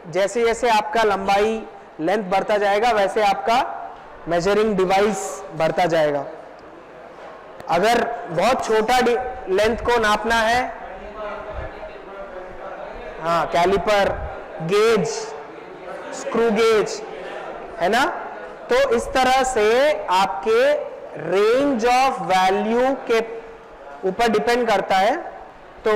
जैसे जैसे आपका लंबाई लेंथ बढ़ता जाएगा वैसे आपका मेजरिंग डिवाइस बढ़ता जाएगा। अगर बहुत छोटा लेंथ को नापना है, हाँ, कैलिपर, गेज, स्क्रू गेज, है ना, तो इस तरह से आपके रेंज ऑफ वैल्यू के ऊपर डिपेंड करता है। तो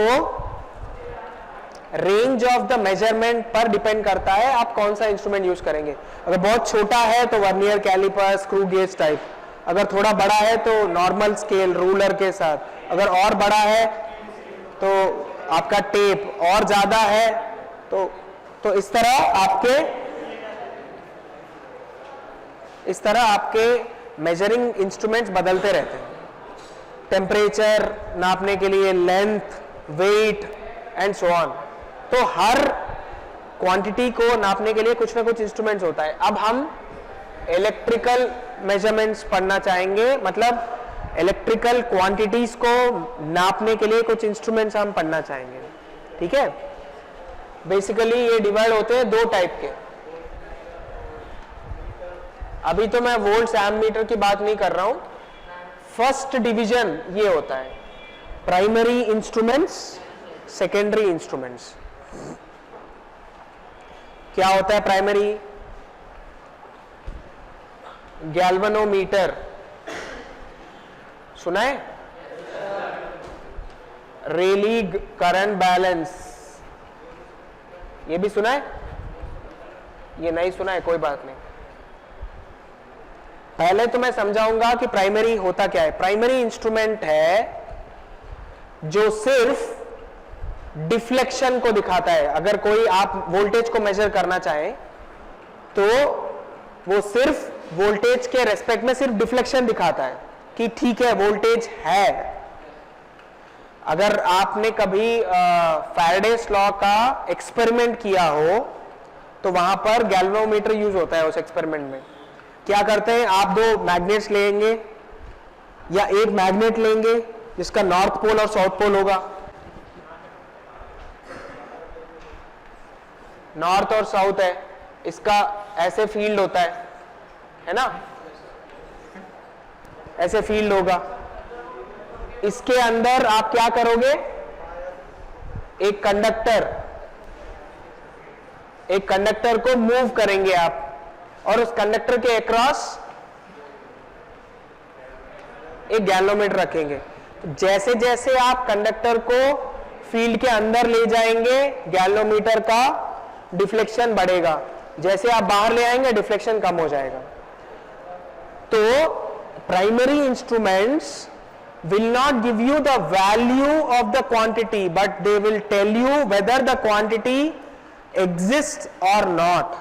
रेंज ऑफ द मेजरमेंट पर डिपेंड करता है आप कौन सा इंस्ट्रूमेंट यूज करेंगे। अगर बहुत छोटा है तो vernier caliper, screw gauge type. अगर थोड़ा बड़ा है तो नॉर्मल स्केल, रूलर के साथ। अगर और बड़ा है तो आपका टेप, और ज्यादा है तो इस तरह आपके मेजरिंग इंस्ट्रूमेंट्स बदलते रहते हैं। टेम्परेचर नापने के लिए length, weight and so on. तो हर क्वांटिटी को नापने के लिए कुछ ना कुछ इंस्ट्रूमेंट्स होता है। अब हम इलेक्ट्रिकल मेजरमेंट्स पढ़ना चाहेंगे, मतलब इलेक्ट्रिकल क्वांटिटीज को नापने के लिए कुछ इंस्ट्रूमेंट्स हम पढ़ना चाहेंगे। ठीक है, बेसिकली ये डिवाइड होते हैं दो टाइप के। अभी तो मैं वोल्ट्स एम्मीटर की बात नहीं कर रहा हूं। फर्स्ट डिवीजन ये होता है प्राइमरी इंस्ट्रूमेंट्स, सेकेंडरी इंस्ट्रूमेंट्स। क्या होता है प्राइमरी? गैल्वेनोमीटर सुना है? रेली करंट बैलेंस, ये भी सुना है? ये नहीं सुना है, कोई बात नहीं। पहले तो मैं समझाऊंगा कि प्राइमरी होता क्या है। प्राइमरी इंस्ट्रूमेंट है जो सिर्फ डिफ्लेक्शन को दिखाता है। अगर कोई आप वोल्टेज को मेजर करना चाहें तो वो सिर्फ वोल्टेज के रेस्पेक्ट में सिर्फ डिफ्लेक्शन दिखाता है कि ठीक है वोल्टेज है। अगर आपने कभी फैराडेस लॉ का एक्सपेरिमेंट किया हो तो वहां पर गैल्वेनोमीटर यूज होता है। उस एक्सपेरिमेंट में क्या करते हैं, आप दो मैग्नेट्स लेंगे या एक मैग्नेट लेंगे जिसका नॉर्थ पोल और साउथ पोल होगा। नॉर्थ और साउथ है, इसका ऐसे फील्ड होता है ना, ऐसे फील्ड होगा। इसके अंदर आप क्या करोगे, एक कंडक्टर को मूव करेंगे आप और उस कंडक्टर के अक्रॉस एक गैल्वेनोमीटर रखेंगे। जैसे जैसे आप कंडक्टर को फील्ड के अंदर ले जाएंगे गैल्वेनोमीटर का डिफ्लेक्शन बढ़ेगा, जैसे आप बाहर ले आएंगे डिफ्लेक्शन कम हो जाएगा। तो primary instruments will not give you the value of the quantity but they will tell you whether the quantity exists or not.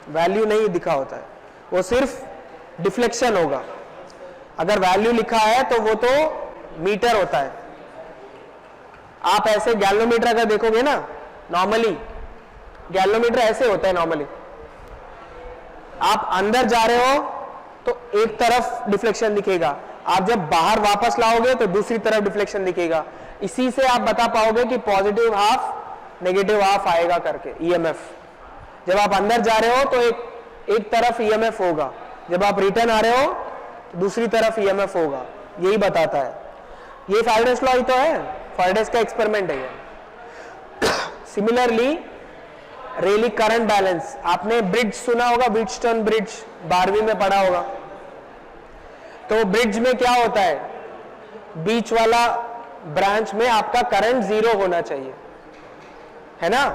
Value नहीं दिखा होता है, वो सिर्फ डिफ्लेक्शन होगा। अगर वैल्यू लिखा है तो वो तो मीटर होता है। आप ऐसे गैल्वेनोमीटर अगर देखोगे ना, नॉर्मली गैल्वेनोमीटर ऐसे होता है। नॉर्मली आप अंदर जा रहे हो तो एक तरफ डिफ्लेक्शन दिखेगा, आप जब बाहर वापस लाओगे तो दूसरी तरफ डिफ्लेक्शन दिखेगा। इसी से आप बता पाओगे कि पॉजिटिव हाफ नेगेटिव हाफ आएगा करके। ईएमएफ जब आप अंदर जा रहे हो तो एक तरफ ईएमएफ होगा, जब आप रिटर्न आ रहे हो तो दूसरी तरफ ईएमएफ होगा। यही बताता है। ये फैराडेस लॉ ही तो है, फैराडेस का एक्सपेरिमेंट है ये। सिमिलरली रेली करंट बैलेंस, आपने ब्रिज सुना होगा, व्हीटस्टोन ब्रिज 12वीं में पढ़ा होगा। तो ब्रिज में क्या होता है, बीच वाला ब्रांच में आपका करंट जीरो होना चाहिए, है ना,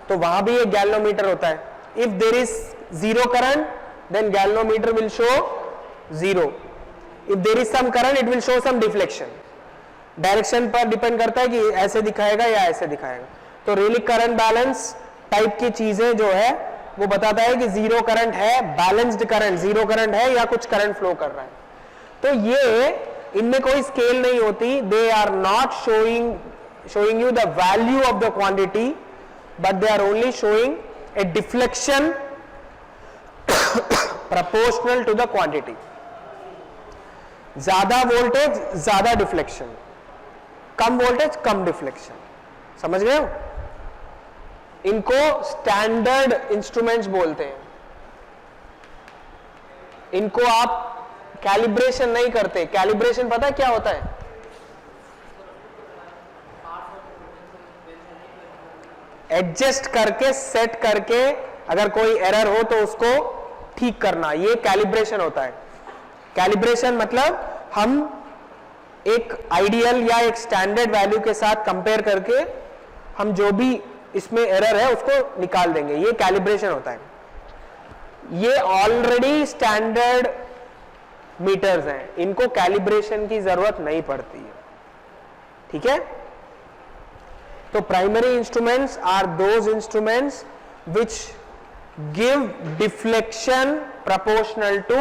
तो वहां भी एक गैल्वेनोमीटर होता है। If there is zero current then galvanometer will show zero, if there is some current it will show some deflection. Direction पर डिपेंड करता है कि ऐसे दिखाएगा या ऐसे दिखाएगा। तो रेली करंट बैलेंस टाइप की चीजें जो है वो बताता है कि जीरो करंट है, बैलेंस्ड करंट, जीरो करंट है या कुछ करंट फ्लो कर रहा है। तो ये इनमें कोई स्केल नहीं होती। They are not showing you the value of the quantity but they are only showing a deflection proportional to the quantity. ज्यादा वोल्टेज ज्यादा डिफ्लेक्शन, कम वोल्टेज कम डिफ्लेक्शन, समझ गए हो? इनको स्टैंडर्ड इंस्ट्रूमेंट्स बोलते हैं। इनको आप कैलिब्रेशन नहीं करते। कैलिब्रेशन पता है क्या होता है? एडजस्ट करके, सेट करके, अगर कोई एरर हो तो उसको ठीक करना, ये कैलिब्रेशन होता है। कैलिब्रेशन मतलब हम एक आइडियल या एक स्टैंडर्ड वैल्यू के साथ कंपेयर करके हम जो भी इसमें एरर है उसको निकाल देंगे, ये कैलिब्रेशन होता है। ये ऑलरेडी स्टैंडर्ड मीटर्स हैं, इनको कैलिब्रेशन की जरूरत नहीं पड़ती है। ठीक है? तो primary instruments are those instruments which give deflection proportional to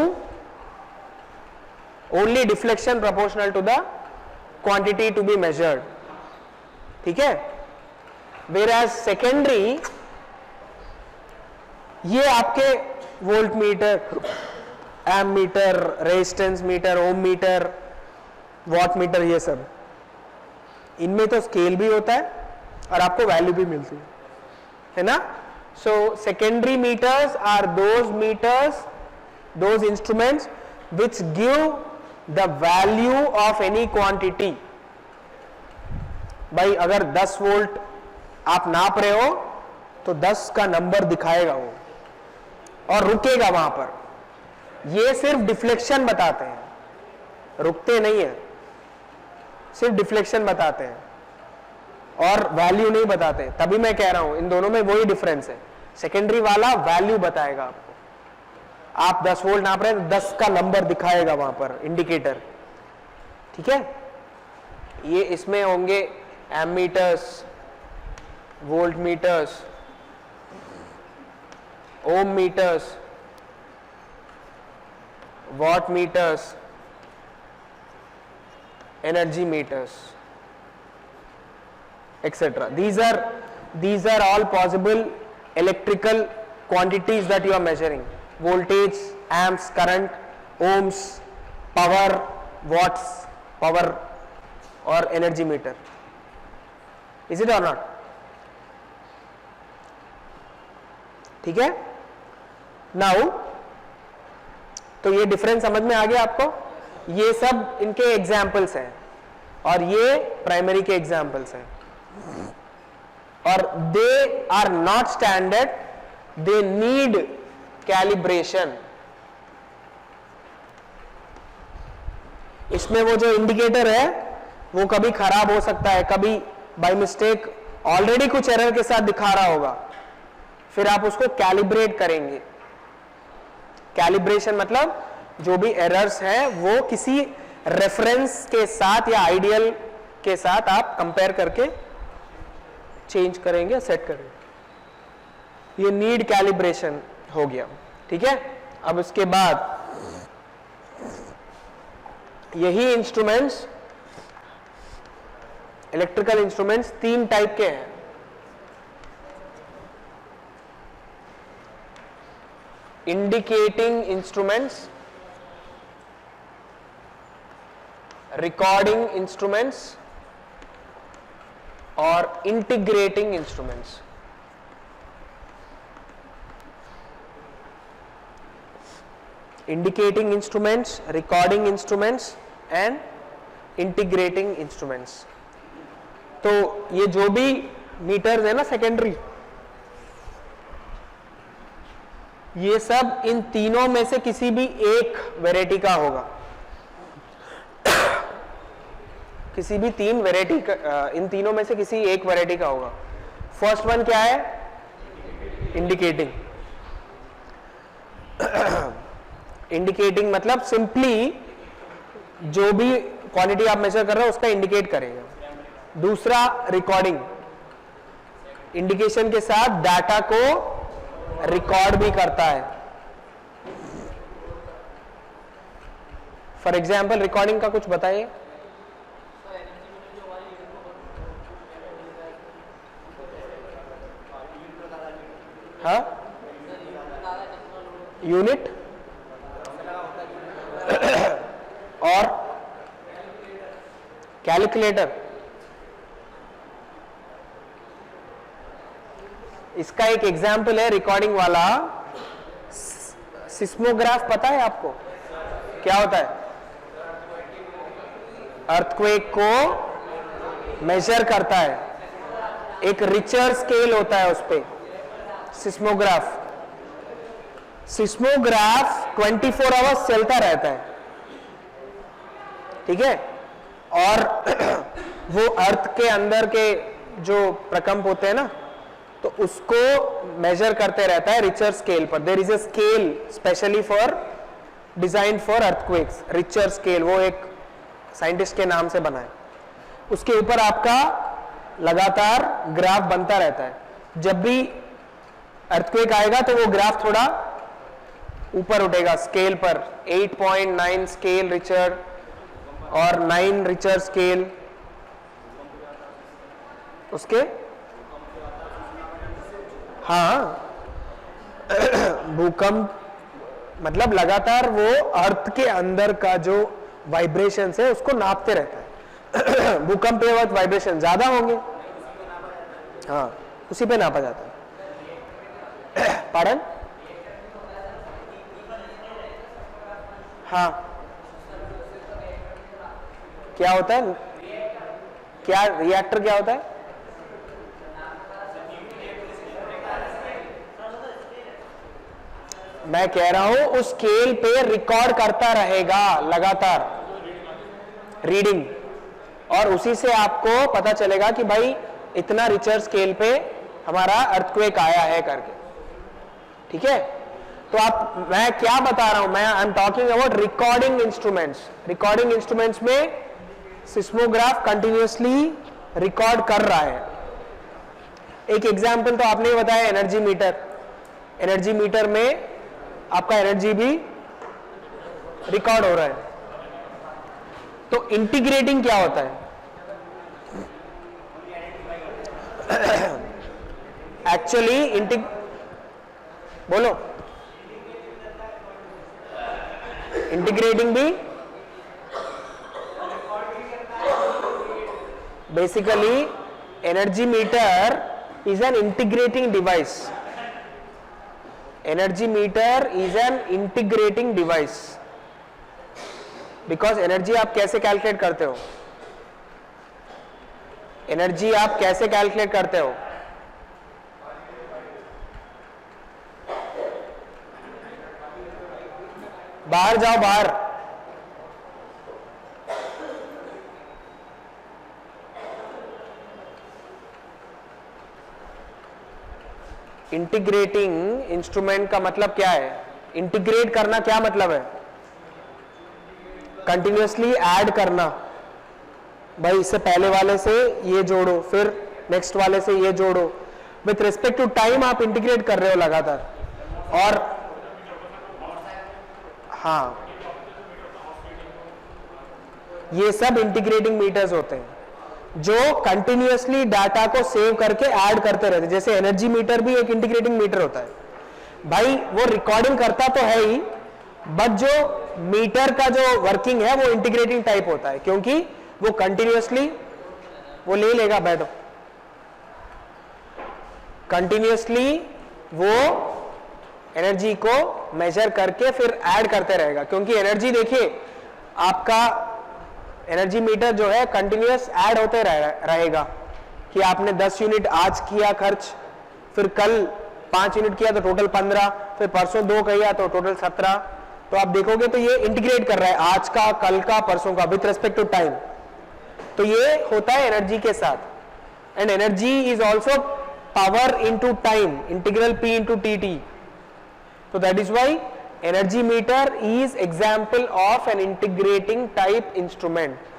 only deflection proportional to the quantity to be measured. ठीक है? Whereas secondary ये आपके volt meter, ammeter, resistance meter, ohm meter, watt meter, ये सब, इनमें तो scale भी होता है और आपको वैल्यू भी मिलती है ना? So secondary meters are those meters, those instruments which give the value of any quantity. भाई अगर 10 वोल्ट आप नाप रहे हो तो 10 का नंबर दिखाएगा वो और रुकेगा वहां पर। ये सिर्फ डिफ्लेक्शन बताते हैं, रुकते नहीं है, सिर्फ डिफ्लेक्शन बताते हैं और वैल्यू नहीं बताते। तभी मैं कह रहा हूं इन दोनों में वही डिफरेंस है। सेकेंडरी वाला वैल्यू बताएगा आपको, आप 10 वोल्ट नाप रहे हैं 10 का नंबर दिखाएगा वहां पर इंडिकेटर। ठीक है? ये इसमें होंगे ammeters, volt meters, ohm meters, watt meters, energy meters, etc. These are all possible electrical quantities that you are measuring: voltage, amps, current, ohms, power, watts, power, or energy meter. Is it or not? ठीक है? Now, तो ये difference समझ में आ गया आपको? ये सब इनके एग्जाम्पल्स हैं और ये प्राइमरी के एग्जाम्पल्स हैं और they are not standard, they need calibration. इसमें वो जो इंडिकेटर है वो कभी खराब हो सकता है, कभी बाय मिस्टेक ऑलरेडी कुछ एरर के साथ दिखा रहा होगा, फिर आप उसको कैलिब्रेट करेंगे। कैलिब्रेशन मतलब जो भी एरर्स हैं वो किसी रेफरेंस के साथ या आइडियल के साथ आप कंपेयर करके चेंज करेंगे, सेट करेंगे। ये नीड कैलिब्रेशन हो गया। ठीक है? अब इसके बाद यही इंस्ट्रूमेंट्स, इलेक्ट्रिकल इंस्ट्रूमेंट्स 3 टाइप के हैं। इंडिकेटिंग इंस्ट्रूमेंट्स, रिकॉर्डिंग इंस्ट्रूमेंट्स और integrating instruments. Indicating instruments, recording instruments and integrating instruments. तो ये जो भी मीटर्स है ना सेकेंडरी, ये सब इन तीनों में से किसी भी एक वैरायटी का होगा, किसी भी 3 वैरायटी का, इन तीनों में से किसी एक वैरायटी का होगा। फर्स्ट वन क्या है? इंडिकेटिंग। इंडिकेटिंग मतलब सिंपली जो भी क्वांटिटी आप मेजर कर रहे हो उसका इंडिकेट करेगा। दूसरा रिकॉर्डिंग, इंडिकेशन के साथ डाटा को रिकॉर्ड भी करता है। फॉर एग्जाम्पल रिकॉर्डिंग का कुछ बताइए। हाँ, यूनिट और कैलकुलेटर, इसका एक एग्जाम्पल है रिकॉर्डिंग वाला, सिस्मोग्राफ पता है आपको क्या होता है? अर्थक्वेक को मेजर करता है, एक रिचर स्केल होता है उस पे सिस्मोग्राफ। सिस्मोग्राफ 24 आवर्स चलता रहता है, ठीक है, और वो अर्थ के अंदर के जो प्रकंप होते हैं ना, तो उसको मेजर करते रहता है रिचर स्केल पर। There is a scale specially for design for earthquakes, Richter scale, वो एक साइंटिस्ट के नाम से बना है। उसके ऊपर आपका लगातार ग्राफ बनता रहता है। जब भी अर्थक्वेक आएगा तो वो ग्राफ थोड़ा ऊपर उठेगा स्केल पर, 8.9 स्केल रिचर और 9 रिचर स्केल। उसके हाँ भूकंप मतलब लगातार वो अर्थ के अंदर का जो वाइब्रेशन है उसको नापते रहता है। भूकंप के वक्त वाइब्रेशन ज्यादा होंगे, हाँ उसी पे नापा जाता है। पार्डन? हाँ क्या होता है, क्या रिएक्टर क्या होता है? मैं कह रहा हूं उस स्केल पे रिकॉर्ड करता रहेगा लगातार रीडिंग, और उसी से आपको पता चलेगा कि भाई इतना रिचर स्केल पे हमारा अर्थक्वेक आया है करके, ठीक है। तो आप, मैं क्या बता रहा हूं, मैं I am talking about recording instruments. Recording instruments में सिस्मोग्राफ कंटिन्यूअसली रिकॉर्ड कर रहा है। एक एग्जांपल तो आपने बताया एनर्जी मीटर। एनर्जी मीटर में आपका एनर्जी भी रिकॉर्ड हो रहा है। तो इंटीग्रेटिंग क्या होता है? एक्चुअली बोलो, इंटीग्रेटिंग भी basically energy meter is an integrating device. Energy meter is an integrating device because energy आप कैसे कैलकुलेट करते हो? एनर्जी आप कैसे कैलकुलेट करते हो? बाहर जाओ, बाहर। इंटीग्रेटिंग इंस्ट्रूमेंट का मतलब क्या है? इंटीग्रेट करना क्या मतलब है? कंटिन्यूअसली ऐड करना। भाई इससे पहले वाले से ये जोड़ो, फिर नेक्स्ट वाले से ये जोड़ो। विथ रिस्पेक्ट टू टाइम आप इंटीग्रेट कर रहे हो लगातार। और हाँ, ये सब इंटीग्रेटिंग मीटर्स होते हैं जो कंटिन्यूअसली डाटा को सेव करके ऐड करते रहते हैं। जैसे एनर्जी मीटर भी एक इंटीग्रेटिंग मीटर होता है। भाई वो रिकॉर्डिंग करता तो है ही, बट जो मीटर का जो वर्किंग है वो इंटीग्रेटिंग टाइप होता है, क्योंकि वो कंटिन्यूअसली वो ले लेगा, बैठो, कंटिन्यूअसली वो एनर्जी को मेजर करके फिर ऐड करते रहेगा। क्योंकि एनर्जी देखिए, आपका एनर्जी मीटर जो है कंटिन्यूअस ऐड होते रहेगा कि आपने 10 यूनिट आज किया खर्च, फिर कल 5 यूनिट किया तो टोटल 15, फिर परसों 2 किया तो टोटल 17। तो आप देखोगे तो ये इंटीग्रेट कर रहा है आज का, कल का, परसों का, विथ रेस्पेक्ट टू टाइम। तो ये होता है एनर्जी के साथ। And energy is also power into time, integral P into T. So that is why energy meter is example of an integrating type instrument.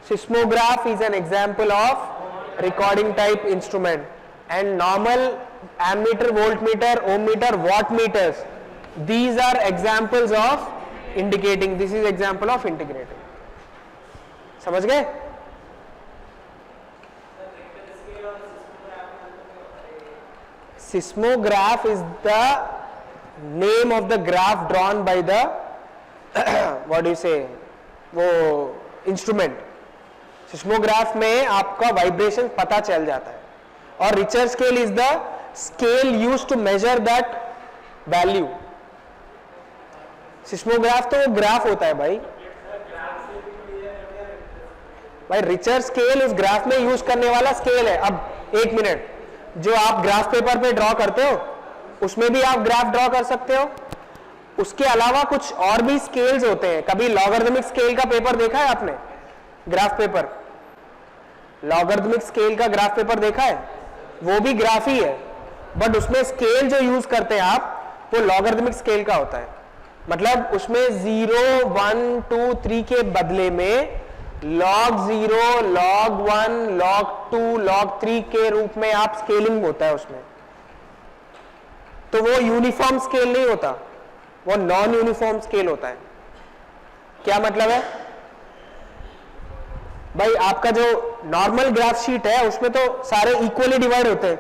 Seismograph is an example of recording type instrument, and normal ammeter, voltmeter, ohm meter, watt meters, these are examples of indicating. This is example of integrating. समझ गए? Seismograph is the name of the graph drawn by the what do you say, वो instrument. Seismograph में आपका vibration पता चल जाता है। और Richter scale is the scale used to measure that value. Seismograph तो वो ग्राफ होता है भाई रिचर स्केल उस ग्राफ में यूज करने वाला स्केल है. अब एक मिनट, जो आप ग्राफ पेपर पे ड्रॉ करते हो उसमें भी आप ग्राफ ड्रॉ कर सकते हो. उसके अलावा कुछ और भी स्केल्स होते हैं. कभी लॉगरिथमिक स्केल का पेपर देखा है आपने? ग्राफ पेपर, लॉगरिथमिक स्केल का ग्राफ पेपर देखा है? वो भी ग्राफ ही है, बट उसमें स्केल जो यूज करते हैं आप वो लॉगरिथमिक स्केल का होता है. मतलब उसमें 0, 1, 2, 3 के बदले में log 0, log 1, log 2, log 3 के रूप में आप स्केलिंग होता है उसमें. तो वो यूनिफॉर्म स्केल नहीं होता, वो नॉन यूनिफॉर्म स्केल होता है. क्या मतलब है भाई? आपका जो नॉर्मल ग्राफ शीट है उसमें तो सारे इक्वली डिवाइड होते हैं,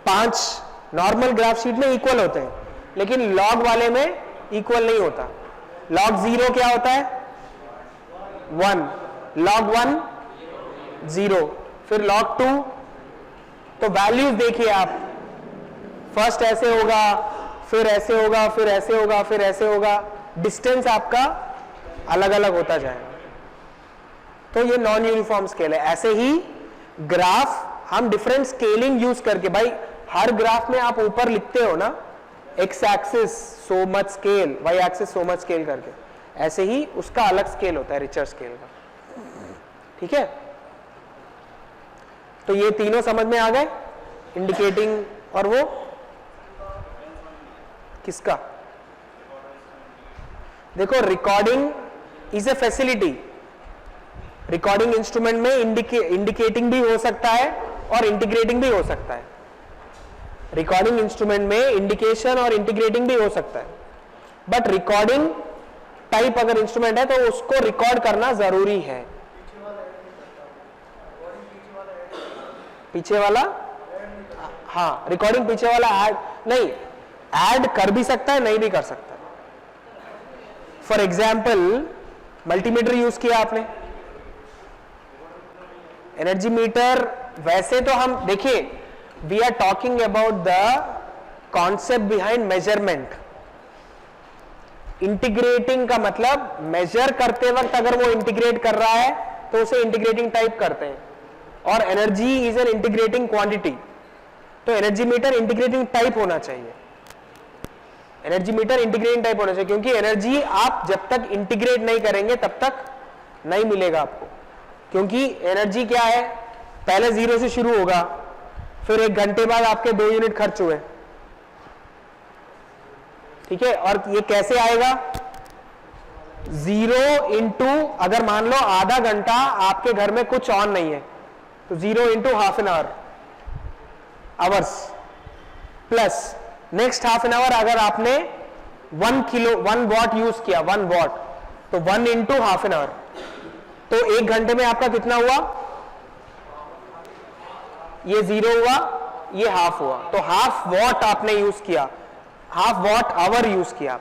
5 नॉर्मल ग्राफ शीट में इक्वल होते हैं, लेकिन लॉग वाले में इक्वल नहीं होता. log 0 क्या होता है? 1, log 1 0, फिर log 2. तो वैल्यूज देखिए आप, फर्स्ट ऐसे होगा, फिर ऐसे होगा, फिर ऐसे होगा, फिर ऐसे होगा, डिस्टेंस आपका अलग अलग होता जाएगा. तो ये नॉन यूनिफॉर्म स्केल है. ऐसे ही ग्राफ हम डिफरेंट स्केलिंग यूज करके, भाई हर ग्राफ में आप ऊपर लिखते हो ना X axis so much scale, Y axis so much scale करके, ऐसे ही उसका अलग स्केल होता है रिचर स्केल का. ठीक है, तो ये तीनों समझ में आ गए, इंडिकेटिंग और वो किसका. देखो recording is a facility. Recording instrument में इंडिकेटिंग भी हो सकता है और इंटीग्रेटिंग भी हो सकता है. रिकॉर्डिंग इंस्ट्रूमेंट में इंडिकेशन और इंटीग्रेटिंग भी हो सकता है, बट रिकॉर्डिंग टाइप अगर इंस्ट्रूमेंट है तो उसको रिकॉर्ड करना जरूरी है. पीछे वाला, हाँ रिकॉर्डिंग पीछे वाला ऐड नहीं, ऐड कर भी सकता है, नहीं भी कर सकता. फॉर एग्जाम्पल मल्टीमीटर यूज किया आपने, एनर्जी मीटर. वैसे तो हम देखिए, we are talking about the concept behind measurement. Integrating का मतलब मेजर करते वक्त अगर वो इंटीग्रेट कर रहा है तो उसे इंटीग्रेटिंग टाइप करते हैं, और energy is an integrating quantity. तो एनर्जी मीटर इंटीग्रेटिंग टाइप होना चाहिए. एनर्जी मीटर इंटीग्रेटिंग टाइप होना चाहिए, क्योंकि एनर्जी आप जब तक इंटीग्रेट नहीं करेंगे तब तक नहीं मिलेगा आपको. क्योंकि एनर्जी क्या है, पहले 0 से शुरू होगा, फिर 1 घंटे बाद आपके 2 यूनिट खर्च हुए. ठीक है, और ये कैसे आएगा? 0 इंटू, अगर मान लो आधा घंटा आपके घर में कुछ ऑन नहीं है तो 0 into half an hour, hours, plus next half an hour अगर आपने 1 वॉट यूज किया, 1 वॉट, तो 1 इंटू हाफ एन आवर, तो 1 घंटे में आपका कितना हुआ? ये 0 हुआ, ये हाफ हुआ, तो हाफ वॉट आपने यूज किया, हाफ वॉट आवर यूज किया.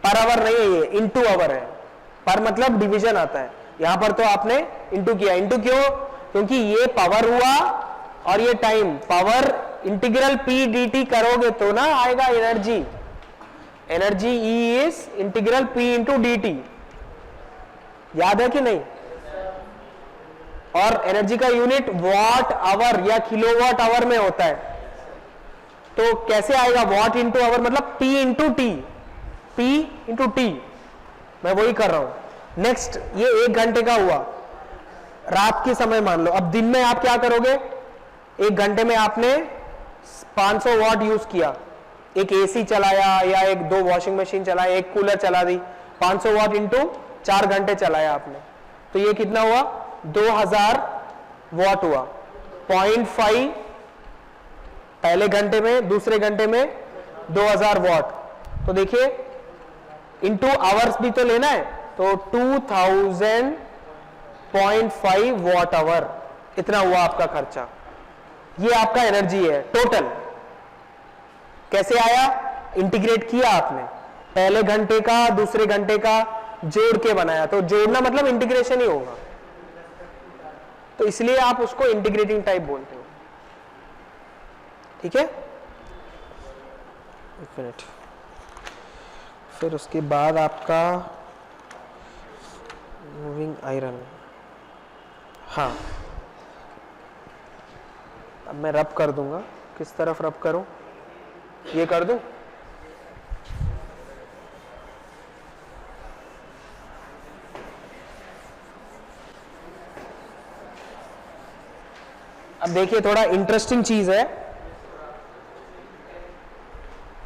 पर आवर नहीं है, ये इंटू आवर है. पर मतलब डिवीजन आता है, यहां पर तो आपने इंटू किया. इंटू क्यों? क्योंकि ये पावर हुआ और ये time. Power integral P D T करोगे तो ना आएगा energy. Energy E is integral P into D T. याद है कि नहीं? और एनर्जी का यूनिट वॉट आवर या किलोवाट आवर में होता है. तो कैसे आएगा? वॉट इंटू आवर मतलब P into T, P into T. मैं वही कर रहा हूं. नेक्स्ट, ये 1 घंटे का हुआ, रात के समय मान लो. अब दिन में आप क्या करोगे? 1 घंटे में आपने 500 वॉट यूज किया, एक एसी चलाया या 2 वॉशिंग मशीन चलाया, एक कूलर चला दी, 500 वॉट इंटू 4 घंटे चलाया आपने, तो ये कितना हुआ? 2000 वॉट हुआ. 0.5 पहले घंटे में, दूसरे घंटे में 2000 वॉट. तो देखिए इंटू आवर्स भी तो लेना है, तो 2000.5 वॉट आवर, इतना हुआ आपका खर्चा. ये आपका एनर्जी है टोटल. कैसे आया? इंटीग्रेट किया आपने, पहले घंटे का दूसरे घंटे का जोड़ के बनाया. तो जोड़ना मतलब इंटीग्रेशन ही होगा, तो इसलिए आप उसको इंटीग्रेटिंग टाइप बोलते हो. ठीक है, एक मिनट। फिर उसके बाद आपका मूविंग आयरन, हाँ अब मैं रब कर दूंगा। किस तरफ रब करूं, ये कर दूं? अब देखिए थोड़ा इंटरेस्टिंग चीज है,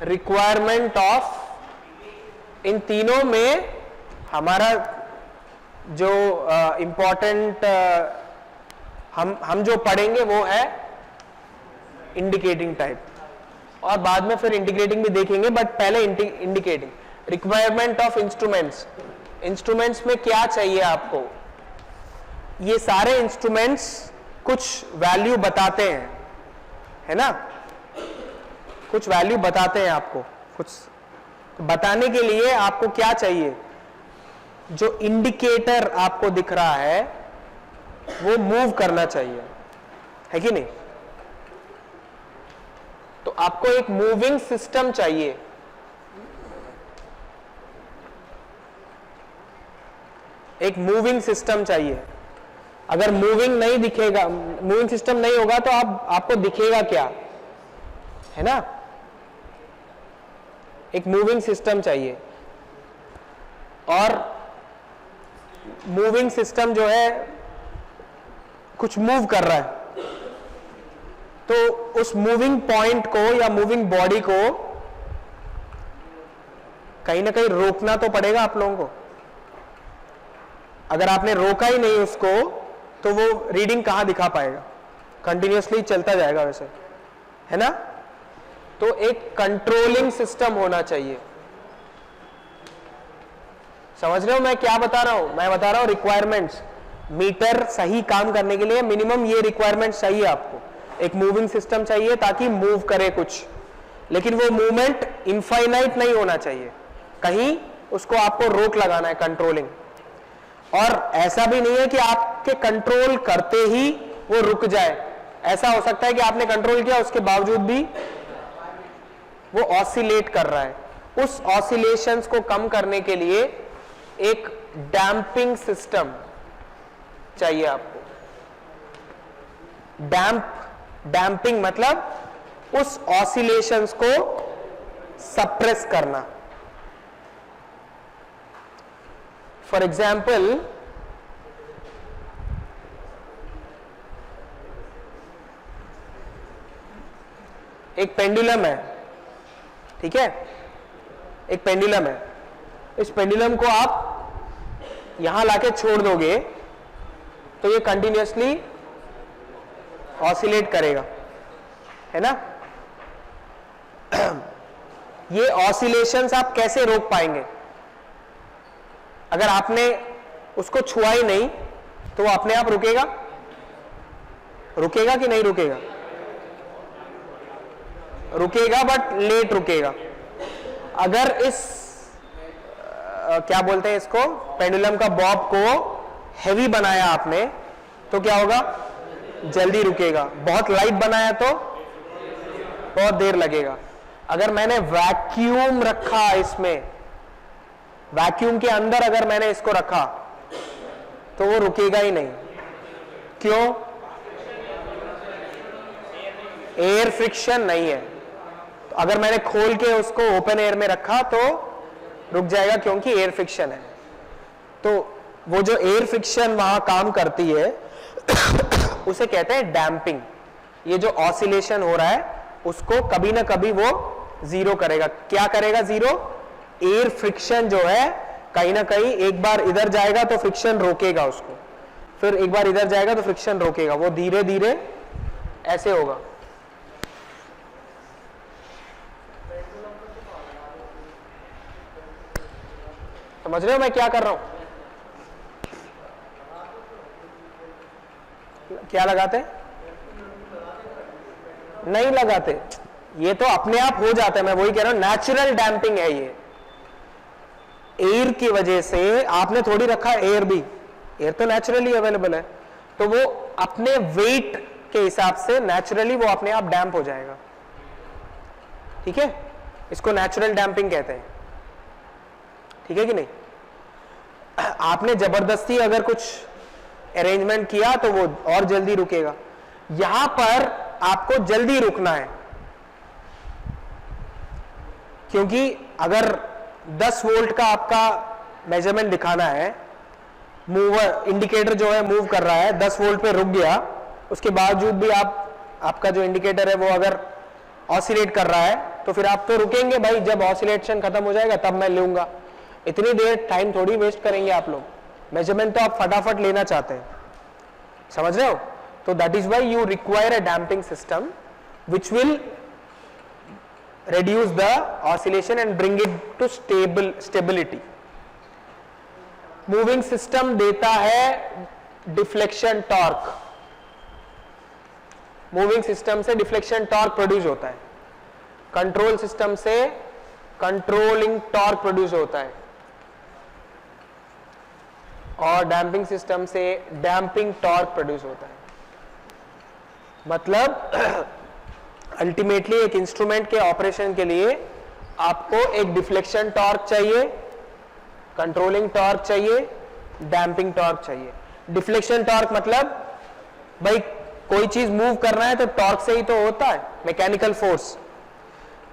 रिक्वायरमेंट ऑफ, इन तीनों में हमारा जो इंपॉर्टेंट हम जो पढ़ेंगे वो है इंडिकेटिंग टाइप, और बाद में फिर इंटीग्रेटिंग भी देखेंगे, बट पहले indicating. Requirement of instruments, instruments में क्या चाहिए आपको? ये सारे इंस्ट्रूमेंट्स कुछ वैल्यू बताते हैं, है ना, कुछ वैल्यू बताते हैं आपको, कुछ बताने के लिए आपको क्या चाहिए? जो इंडिकेटर आपको दिख रहा है वो मूव करना चाहिए, है कि नहीं? तो आपको एक मूविंग सिस्टम चाहिए, एक मूविंग सिस्टम चाहिए। अगर मूविंग नहीं दिखेगा, मूविंग सिस्टम नहीं होगा तो आपको दिखेगा क्या, है ना? एक मूविंग सिस्टम चाहिए, और मूविंग सिस्टम जो है कुछ मूव कर रहा है, तो उस मूविंग पॉइंट को या मूविंग बॉडी को कहीं ना कहीं रोकना तो पड़ेगा आप लोगों को। अगर आपने रोका ही नहीं उसको तो वो रीडिंग कहां दिखा पाएगा? कंटिन्यूअसली चलता जाएगा वैसे, है ना? तो एक कंट्रोलिंग सिस्टम होना चाहिए। समझ रहे हो मैं क्या बता रहा हूं? मैं बता रहा हूं रिक्वायरमेंट्स। मीटर सही काम करने के लिए मिनिमम ये रिक्वायरमेंट चाहिए आपको। एक मूविंग सिस्टम चाहिए ताकि मूव करे कुछ, लेकिन वो मूवमेंट इनफाइनाइट नहीं होना चाहिए, कहीं उसको आपको रोक लगाना है, कंट्रोलिंग। और ऐसा भी नहीं है कि आपके कंट्रोल करते ही वो रुक जाए। ऐसा हो सकता है कि आपने कंट्रोल किया उसके बावजूद भी वो ऑसिलेट कर रहा है। उस ऑसिलेशंस को कम करने के लिए एक डैम्पिंग सिस्टम चाहिए आपको। डैम्पिंग मतलब उस ऑसिलेशंस को सप्रेस करना। फॉर एग्जाम्पल, एक पेंडुलम है, ठीक है, एक पेंडुलम है। इस पेंडुलम को आप यहां लाके छोड़ दोगे तो ये कंटिन्यूअसली ऑसिलेट करेगा, है ना? ये ऑसिलेशंस आप कैसे रोक पाएंगे? अगर आपने उसको छुआ ही नहीं तो वो अपने आप रुकेगा? रुकेगा कि नहीं रुकेगा? रुकेगा, बट लेट रुकेगा। अगर इस क्या बोलते हैं इसको, पेंडुलम का बॉब को हैवी बनाया आपने तो क्या होगा? जल्दी रुकेगा। बहुत लाइट बनाया तो बहुत देर लगेगा। अगर मैंने वैक्यूम रखा इसमें, वैक्यूम के अंदर अगर मैंने इसको रखा तो वो रुकेगा ही नहीं। क्यों? एयर फ्रिक्शन नहीं है। तो अगर मैंने खोल के उसको ओपन एयर में रखा तो रुक जाएगा, क्योंकि एयर फ्रिक्शन है। तो वो जो एयर फ्रिक्शन वहां काम करती है उसे कहते हैं डैम्पिंग। ये जो ऑसिलेशन हो रहा है उसको कभी ना कभी वो जीरो करेगा। क्या करेगा जीरो? एयर फ्रिक्शन जो है कहीं ना कहीं एक बार इधर जाएगा तो फ्रिक्शन रोकेगा उसको, फिर एक बार इधर जाएगा तो फ्रिक्शन रोकेगा। वो धीरे धीरे ऐसे होगा। समझ रहे हो मैं क्या कर रहा हूं? क्या लगाते? नहीं लगाते, ये तो अपने आप हो जाता है। मैं वही कह रहा हूं, नेचुरल डैम्पिंग है ये। एयर की वजह से आपने थोड़ी रखा, एयर भी, एयर तो नेचुरली अवेलेबल है, तो वो अपने वेट के हिसाब से नेचुरली वो अपने आप डैम्प हो जाएगा। ठीक है, इसको नेचुरल डैम्पिंग कहते हैं, ठीक है कि नहीं। आपने जबरदस्ती अगर कुछ अरेंजमेंट किया तो वो और जल्दी रुकेगा, यहां पर आपको जल्दी रुकना है, क्योंकि अगर 10 वोल्ट का आपका मेजरमेंट दिखाना है, मूवर इंडिकेटर जो है मूव कर रहा है, 10 वोल्ट पे रुक गया, उसके बावजूद भी आपका जो इंडिकेटर है वो अगर ऑसिलेट कर रहा है, तो फिर आप तो रुकेंगे भाई, जब ऑसिलेशन खत्म हो जाएगा तब मैं लूंगा। इतनी देर टाइम थोड़ी वेस्ट करेंगे आप लोग, मेजरमेंट तो आप फटाफट लेना चाहते हैं, समझ रहे हो। तो that is why you require a damping system which will reduce the oscillation and bring it to stability. Moving system देता है डिफ्लेक्शन टॉर्क, मूविंग सिस्टम से डिफ्लेक्शन टॉर्क प्रोड्यूस होता है, कंट्रोल सिस्टम से कंट्रोलिंग टॉर्क प्रोड्यूस होता है, और damping system से डैम्पिंग टॉर्क प्रोड्यूस होता है। मतलब अल्टीमेटली एक इंस्ट्रूमेंट के ऑपरेशन के लिए आपको एक डिफ्लेक्शन टॉर्क चाहिए, कंट्रोलिंग टॉर्क चाहिए, डैम्पिंग टॉर्क चाहिए। डिफ्लेक्शन टॉर्क मतलब भाई कोई चीज मूव करना है तो टॉर्क से ही तो होता है, मैकेनिकल फोर्स,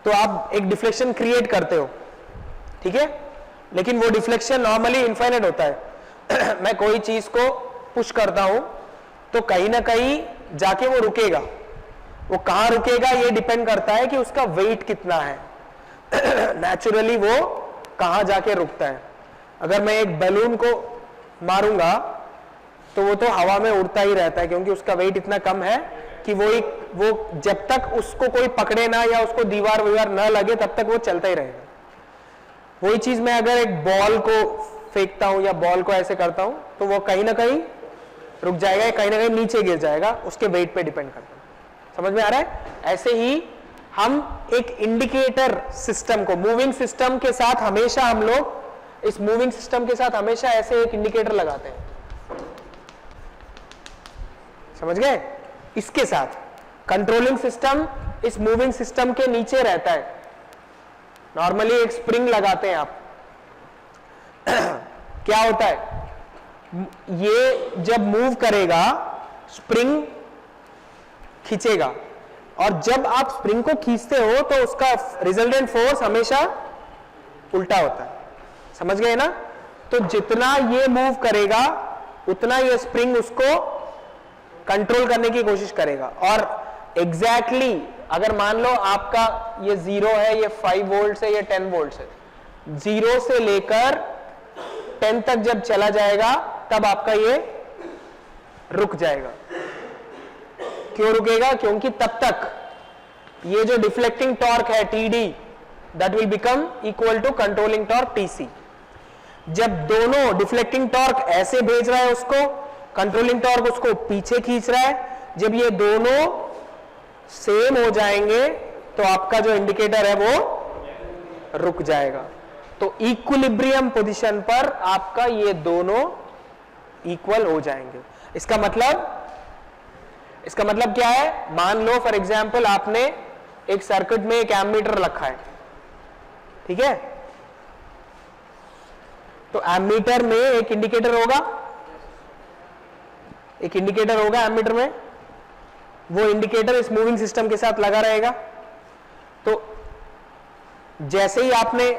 तो आप एक डिफ्लेक्शन क्रिएट करते हो, ठीक है, लेकिन वो डिफ्लेक्शन नॉर्मली इनफाइनाइट होता है। मैं कोई चीज को पुश करता हूं तो कहीं ना कहीं जाके वो रुकेगा, वो कहां रुकेगा ये डिपेंड करता है कि उसका वेट कितना है। नेचुरली वो कहां जाके रुकता है। अगर मैं एक बैलून को मारूंगा तो वो तो हवा में उड़ता ही रहता है, क्योंकि उसका वेट इतना कम है कि वो जब तक उसको कोई पकड़े ना या उसको दीवार वीवार ना लगे तब तक वो चलता ही रहेगा। वही चीज मैं अगर एक बॉल को फेंकता हूं या बॉल को ऐसे करता हूं तो वो कहीं ना कहीं रुक जाएगा, कहीं ना कहीं नीचे गिर जाएगा, उसके वेट पे डिपेंड करता है। समझ में आ रहा है। ऐसे ही हम एक इंडिकेटर सिस्टम को, मूविंग सिस्टम के साथ हमेशा हम लोग इस मूविंग सिस्टम के साथ हमेशा ऐसे एक इंडिकेटर लगाते हैं, समझ गए। इसके साथ कंट्रोलिंग सिस्टम इस मूविंग सिस्टम के नीचे रहता है, नॉर्मली एक स्प्रिंग लगाते हैं आप। क्या होता है, ये जब मूव करेगा स्प्रिंग खींचेगा, और जब आप स्प्रिंग को खींचते हो तो उसका रिजल्टेंट फोर्स हमेशा उल्टा होता है, समझ गए ना। तो जितना ये मूव करेगा उतना ये स्प्रिंग उसको कंट्रोल करने की कोशिश करेगा। और एग्जैक्टली अगर मान लो आपका ये 0 है, ये 5 वोल्ट है, ये 10 वोल्ट है, 0 से लेकर 10 तक जब चला जाएगा तब आपका ये रुक जाएगा। क्यों रुकेगा, क्योंकि तब तक ये जो डिफ्लेक्टिंग टॉर्क है TD that will become equal to controlling torque TC। जब दोनों डिफ्लेक्टिंग टॉर्क ऐसे भेज रहा है उसको, कंट्रोलिंग टॉर्क उसको पीछे खींच रहा है, जब ये दोनों सेम हो जाएंगे तो आपका जो इंडिकेटर है वो रुक जाएगा। तो इक्विलिब्रियम पोजीशन पर आपका ये दोनों इक्वल हो जाएंगे। इसका मतलब क्या है, मान लो फॉर एग्जांपल आपने एक सर्किट में एक एमीटर रखा है, ठीक है, तो एमीटर में एक इंडिकेटर होगा, एमीटर में, वो इंडिकेटर इस मूविंग सिस्टम के साथ लगा रहेगा। तो जैसे ही आपने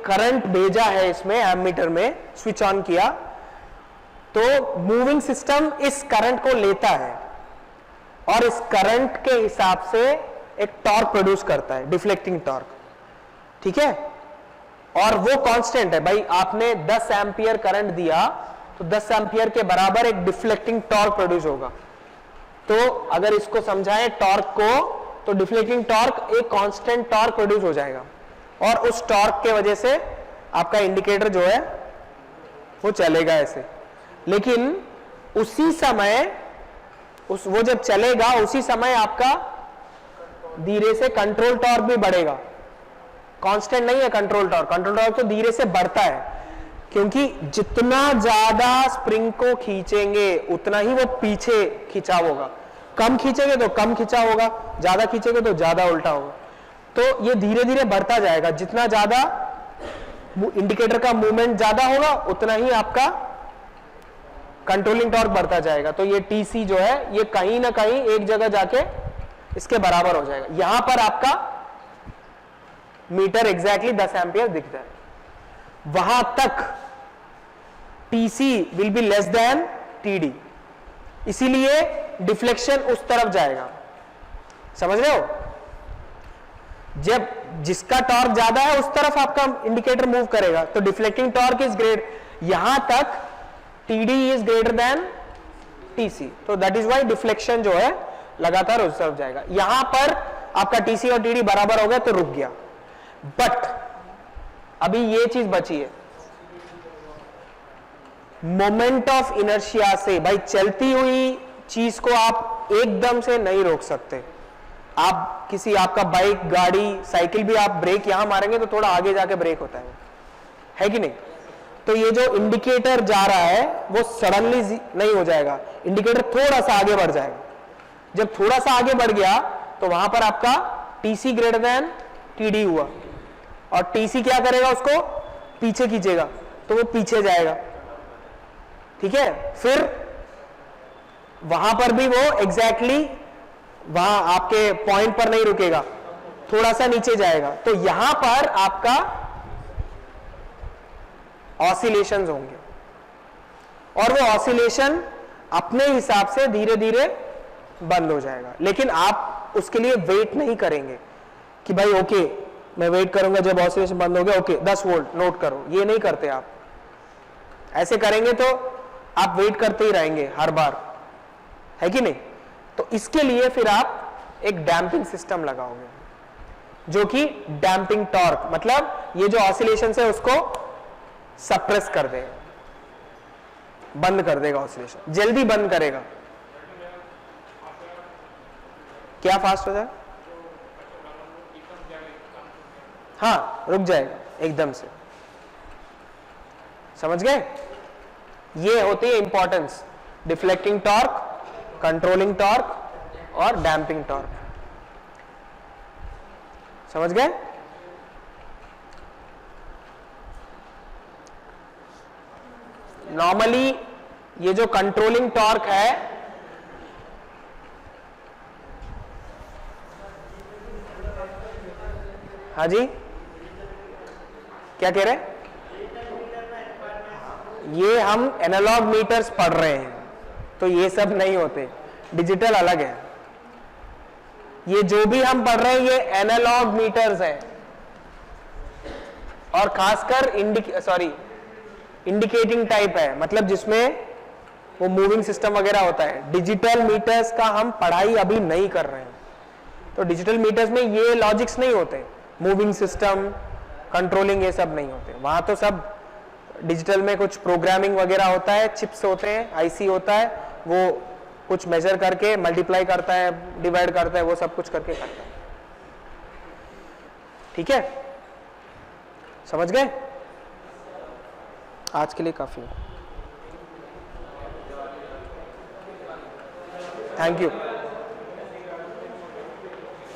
करंट भेजा है इसमें एमीटर में, स्विच ऑन किया, तो मूविंग सिस्टम इस करंट को लेता है और इस करंट के हिसाब से एक टॉर्क प्रोड्यूस करता है, डिफ्लेक्टिंग टॉर्क, ठीक है। और वो कांस्टेंट है भाई, आपने 10 एम्पियर करंट दिया तो 10 एम्पियर के बराबर एक डिफ्लेक्टिंग टॉर्क प्रोड्यूस होगा। तो अगर इसको समझाएं टॉर्क को, तो डिफ्लेक्टिंग टॉर्क एक कांस्टेंट टॉर्क प्रोड्यूस हो जाएगा, और उस टॉर्क के वजह से आपका इंडिकेटर जो है वो चलेगा ऐसे। लेकिन उसी समय वो जब चलेगा उसी समय आपका धीरे से कंट्रोल टॉर्क भी बढ़ेगा। कांस्टेंट नहीं है कंट्रोल टॉर्क तो धीरे से बढ़ता है, क्योंकि जितना ज्यादा स्प्रिंग को खींचेंगे उतना ही वो पीछे खिंचाव होगा। कम खींचेंगे तो कम खींचा होगा, ज्यादा खींचेंगे तो ज्यादा उल्टा होगा। तो ये धीरे धीरे बढ़ता जाएगा, जितना ज्यादा इंडिकेटर का मूवमेंट ज्यादा होगा उतना ही आपका कंट्रोलिंग टॉर्क बढ़ता जाएगा। तो ये टीसी जो है ये कहीं ना कहीं एक जगह जाके इसके बराबर हो जाएगा। यहां पर आपका मीटर एग्जैक्टली 10 एम्पियर दिखता है, वहां तक TC will be less than TD, इसीलिए डिफ्लेक्शन उस तरफ जाएगा। समझ रहे हो? जब जिसका टॉर्क ज्यादा है उस तरफ आपका इंडिकेटर मूव करेगा, तो डिफ्लेक्टिंग टॉर्क इज ग्रेट, यहां तक TD is greater than TC, तो दैट इज वाई डिफ्लेक्शन जो है लगातार उस तरफ जाएगा। यहां पर आपका टीसी और टीडी बराबर हो गया तो रुक गया। बट अभी ये चीज बची है, मोमेंट ऑफ इनर्शिया से, भाई चलती हुई चीज को आप एकदम से नहीं रोक सकते। आप किसी आपका बाइक, गाड़ी, साइकिल भी आप ब्रेक यहां मारेंगे तो थोड़ा आगे जाके ब्रेक होता है कि नहीं? तो ये जो इंडिकेटर जा रहा है वो सडनली नहीं हो जाएगा, इंडिकेटर थोड़ा सा आगे बढ़ जाएगा। जब थोड़ा सा आगे बढ़ गया तो वहां पर आपका टीसी ग्रेटर देन टीडी हुआ, और टीसी क्या करेगा, उसको पीछे खींचेगा तो वो पीछे जाएगा। ठीक है, फिर वहां पर भी वो एग्जैक्टली वहां आपके पॉइंट पर नहीं रुकेगा, थोड़ा सा नीचे जाएगा। तो यहां पर आपका ऑसिलेशंस होंगे, और वो ऑसिलेशन अपने हिसाब से धीरे धीरे बंद हो जाएगा। लेकिन आप उसके लिए वेट नहीं करेंगे कि भाई ओके मैं वेट करूंगा जब ऑसिलेशन बंद हो गया, ओके 10 वोल्ट नोट करो, ये नहीं करते आप। ऐसे करेंगे तो आप वेट करते ही रहेंगे हर बार, है कि नहीं? तो इसके लिए फिर आप एक डैम्पिंग सिस्टम लगाओगे, जो कि डैम्पिंग टॉर्क, मतलब ये जो ऑसिलेशन है उसको सप्रेस कर देगा, बंद कर देगा, ऑसिलेशन जल्दी बंद करेगा। क्या फास्ट हो जाए? हाँ, रुक जाएगा एकदम से। समझ गए? ये होती है importance, deflecting torque, controlling torque और डैम्पिंग टॉर्क। समझ गए? नॉर्मली ये जो कंट्रोलिंग टॉर्क है, हाँ जी क्या कह रहे हैं? ये हम एनालॉग मीटर्स पढ़ रहे हैं, तो ये सब नहीं होते, डिजिटल अलग है। ये जो भी हम पढ़ रहे हैं ये एनालॉग मीटर्स है, और खासकर इंडिकेटिंग टाइप है, मतलब जिसमें वो मूविंग सिस्टम वगैरह होता है। डिजिटल मीटर्स का हम पढ़ाई अभी नहीं कर रहे हैं, तो डिजिटल मीटर्स में ये लॉजिक्स नहीं होते, मूविंग सिस्टम, कंट्रोलिंग, ये सब नहीं होते। वहां तो सब डिजिटल में कुछ प्रोग्रामिंग वगैरह होता है, चिप्स होते हैं, आईसी होता है, वो कुछ मेजर करके मल्टीप्लाई करता है, डिवाइड करता है, वो सब कुछ करके करता है। ठीक है, समझ गए? आज के लिए काफी है। Thank you.